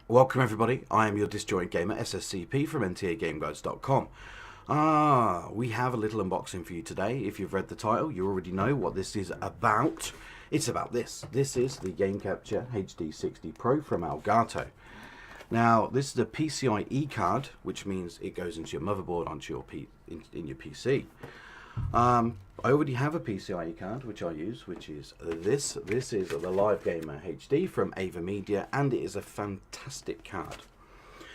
Welcome everybody, I am your disjoint gamer SSCP from NTAGameguides.com. We have a little unboxing for you today. If you've read the title, you already know what this is about. It's about this. This is the Game Capture HD60 Pro from Elgato. Now, this is a PCIe card, which means it goes into your motherboard, onto your in your PC. I already have a PCIe card which I use, which is this. This is the Live Gamer HD from Avermedia, and it is a fantastic card.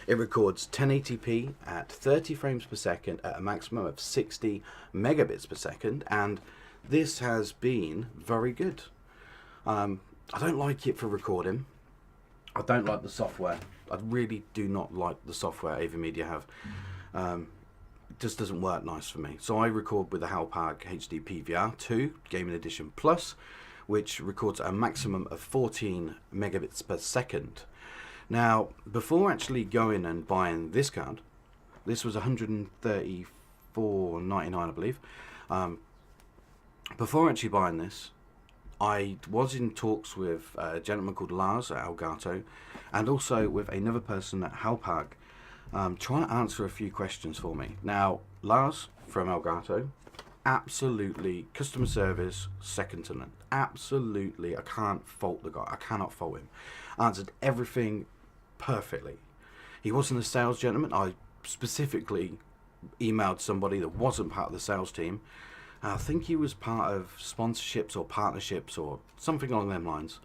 It records 1080p at 30 frames per second at a maximum of 60 megabits per second, and this has been very good. I don't like it for recording. I don't like the software. I really do not like the software Avermedia have. It just doesn't work nice for me. So I record with the Hauppauge HD PVR2 Gaming Edition Plus, which records a maximum of 14 megabits per second. Now, before actually going and buying this card, this was $134.99, I believe. Before actually buying this, I was in talks with a gentleman called Lars at Elgato, and also with another person at Hauppauge, trying to answer a few questions for me. Now, Lars from Elgato, absolutely customer service second to none. Absolutely, I can't fault the guy. I cannot fault him. Answered everything perfectly. He wasn't a sales gentleman. I specifically emailed somebody that wasn't part of the sales team. I think he was part of sponsorships or partnerships or something along them lines.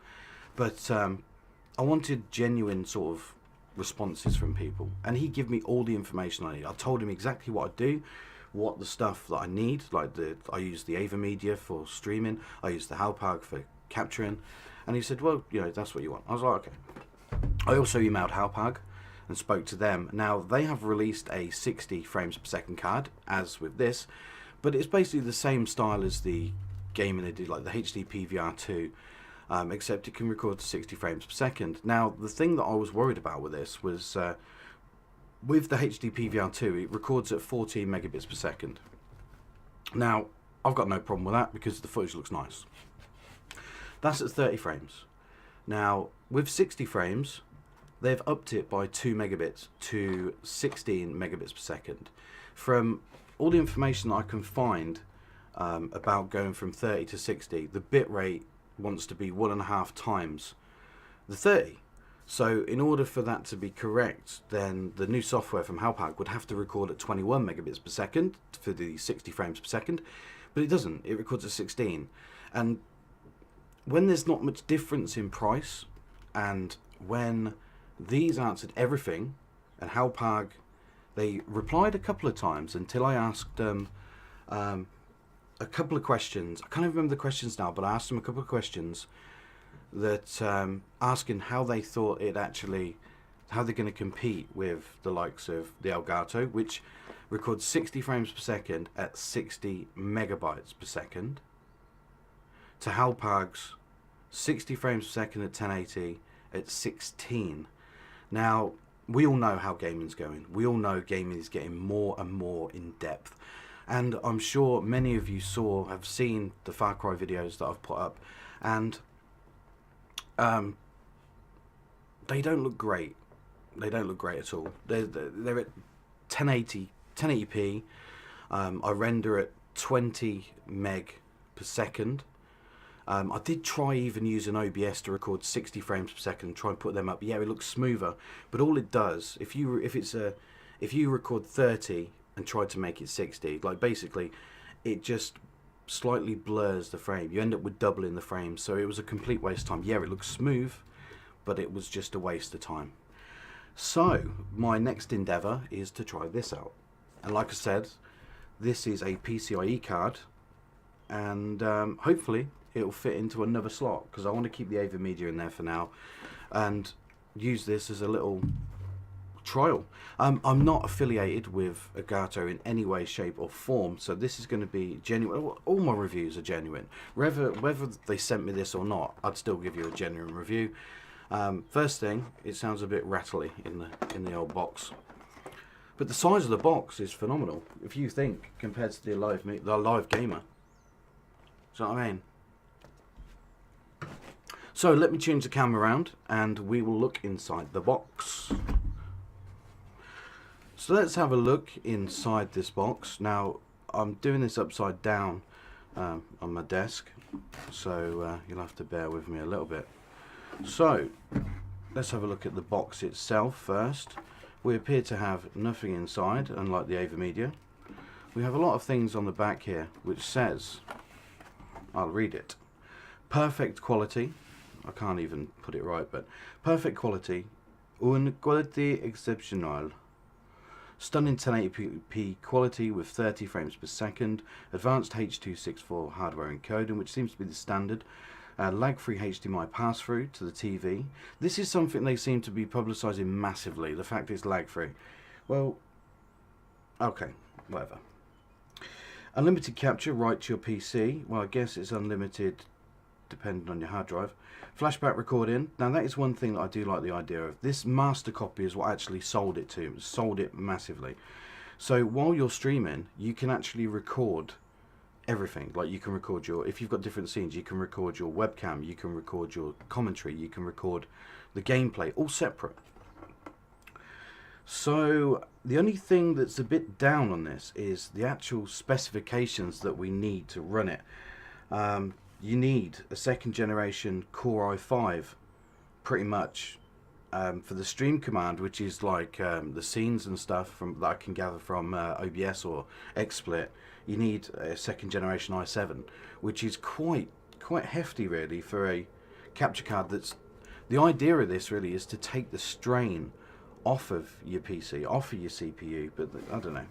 But I wanted genuine sort of responses from people, and he gave me all the information I need. I told him exactly what I do, what the stuff that I need, like I use the Avermedia for streaming, I use the Hauppauge for capturing, and he said, well, you know, that's what you want. I was like, okay. I also emailed Hauppauge and spoke to them. Now, they have released a 60 frames per second card, as with this, but it's basically the same style as the gaming edition, like the HD PVR2, except it can record to 60 frames per second. Now, the thing that I was worried about with this was, with the HD PVR2, it records at 14 megabits per second. Now, I've got no problem with that because the footage looks nice. That's at 30 frames. Now, with 60 frames, they've upped it by 2 megabits to 16 megabits per second. From all the information that I can find about going from 30 to 60, the bitrate wants to be 1.5 times the 30. So in order for that to be correct, then the new software from Hauppauge would have to record at 21 megabits per second for the 60 frames per second, but it doesn't. It records at 16. And when there's not much difference in price, and when these answered everything, and Hauppauge, they replied a couple of times until I asked them a couple of questions. I can't even remember the questions now, but I asked them a couple of questions that asking how they thought it actually, how they're going to compete with the likes of the Elgato, which records 60 frames per second at 60 megabytes per second, to Hauppauge's 60 frames per second at 1080 at 16. Now, we all know how gaming's going. We all know gaming is getting more and more in depth. And I'm sure many of you have seen the Far Cry videos that I've put up, and they don't look great. They don't look great at all. They're at 1080p. I render at 20 meg per second. I did try even using OBS to record 60 frames per second and try and put them up. Yeah, it looks smoother, but all it does, if you record 30 and try to make it 60, like basically it just slightly blurs the frame. You end up with doubling the frame, so it was a complete waste of time. Yeah, it looks smooth, but it was just a waste of time. So my next endeavor is to try this out, and like I said, this is a PCIe card, and hopefully it'll fit into another slot, because I want to keep the Avermedia in there for now and use this as a little trial. I'm not affiliated with Elgato in any way, shape or form, so this is going to be genuine. All my reviews are genuine. Whether they sent me this or not, I'd still give you a genuine review. First thing, it sounds a bit rattly in the old box, but the size of the box is phenomenal. If you think compared to the Live Gamer, do you know what I mean? So let me change the camera around and we will look inside the box. So let's have a look inside this box. Now I'm doing this upside down on my desk, so you'll have to bear with me a little bit. So let's have a look at the box itself first. We appear to have nothing inside, unlike the Avermedia. We have a lot of things on the back here which says, I'll read it, perfect quality. I can't even put it right, but perfect quality, une qualité exceptionnelle. Stunning 1080p quality with 30 frames per second, advanced H.264 hardware encoding, which seems to be the standard, lag-free HDMI pass-through to the TV. This is something they seem to be publicising massively, the fact it's lag-free. Well, okay, whatever. Unlimited capture right to your PC. Well, I guess it's unlimited depending on your hard drive. Flashback recording. Now that is one thing that I do like the idea of. This master copy is what actually sold it to. It sold it massively. So while you're streaming, you can actually record everything. Like you can record your, if you've got different scenes, you can record your webcam, you can record your commentary, you can record the gameplay, all separate. So the only thing that's a bit down on this is the actual specifications that we need to run it. You need a second generation Core i5 pretty much for the stream command, which is like the scenes and stuff from that I can gather from OBS or XSplit. You need a second generation i7, which is quite hefty really for a capture card. That's the idea of this really is to take the strain off of your PC, off of your CPU, but I don't know.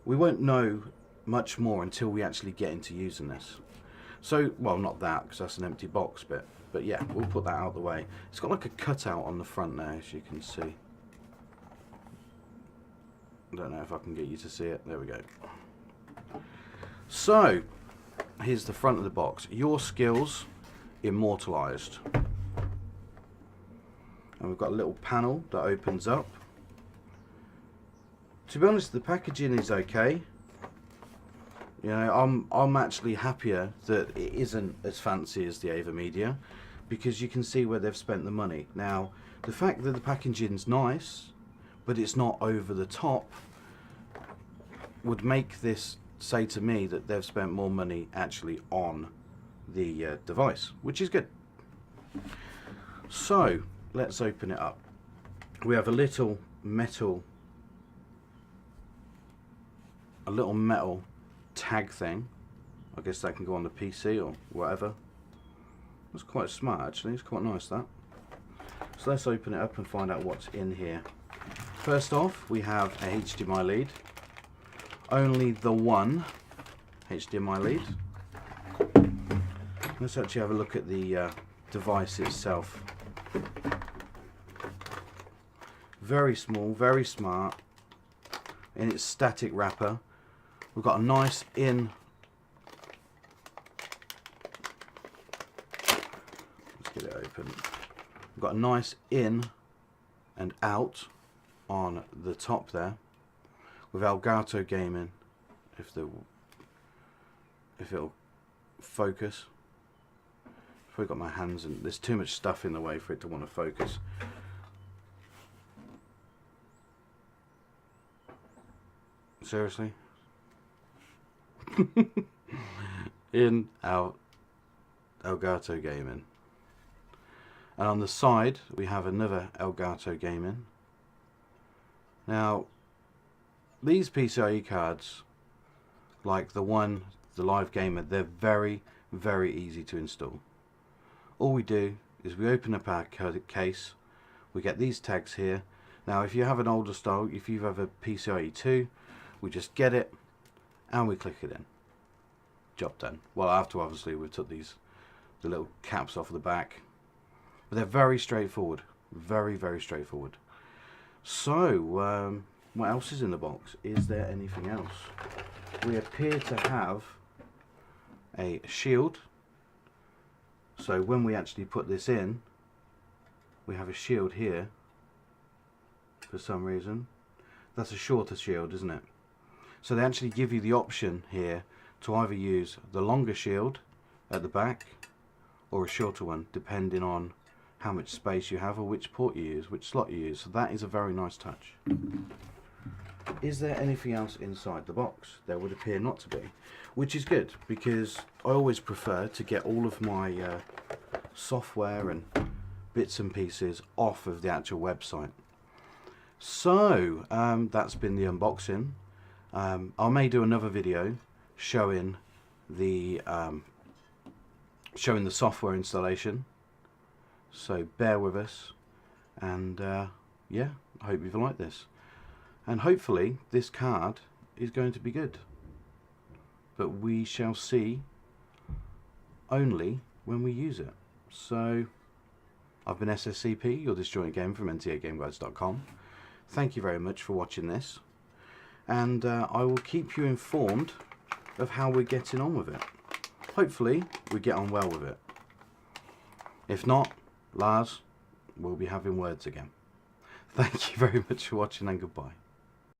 We won't know much more until we actually get into using this. So, well, not that, because that's an empty box bit. But yeah, we'll put that out of the way. It's got like a cutout on the front there, as you can see. I don't know if I can get you to see it. There we go. So, here's the front of the box. Your skills immortalized. And we've got a little panel that opens up. To be honest, the packaging is okay. You know, I'm actually happier that it isn't as fancy as the Avermedia, because you can see where they've spent the money. Now, the fact that the packaging's nice, but it's not over the top, would make this say to me that they've spent more money actually on the device, which is good. So, let's open it up. We have a little metal tag thing. I guess that can go on the PC or whatever. That's quite smart actually, it's quite nice that. So let's open it up and find out what's in here. First off, we have a HDMI lead. Only the one HDMI lead. Let's actually have a look at the device itself. Very small, very smart. In its static wrapper. We've got a nice in. Let's get it open. We've got a nice in and out on the top there with Elgato Gaming. If it'll focus. I've probably got my hands and there's too much stuff in the way for it to want to focus. Seriously? In out Elgato Gaming, and on the side we have another Elgato Gaming. Now these PCIe cards, like the Live Gamer, they're very easy to install. All we do is we open up our case, we get these tags here. Now if you have an older style, if you have a PCIe 2, we just get it and we click it in. Job done. Well, after obviously we took the little caps off the back, but they're very straightforward, very straightforward. So what else is in the box? Is there anything else? We appear to have a shield, so when we actually put this in, we have a shield here for some reason. That's a shorter shield, isn't it? So they actually give you the option here to either use the longer shield at the back or a shorter one, depending on how much space you have or which port you use, which slot you use. So that is a very nice touch. Is there anything else inside the box? There would appear not to be, which is good, because I always prefer to get all of my software and bits and pieces off of the actual website. So that's been the unboxing. I may do another video showing the software installation, so bear with us, and yeah, I hope you've liked this, and hopefully this card is going to be good, but we shall see only when we use it. So I've been SSCP, your disjointed game from ntagameguides.com. Thank you very much for watching this, and I will keep you informed of how we're getting on with it. Hopefully we get on well with it. If not, Lars will be having words again. Thank you very much for watching, and goodbye.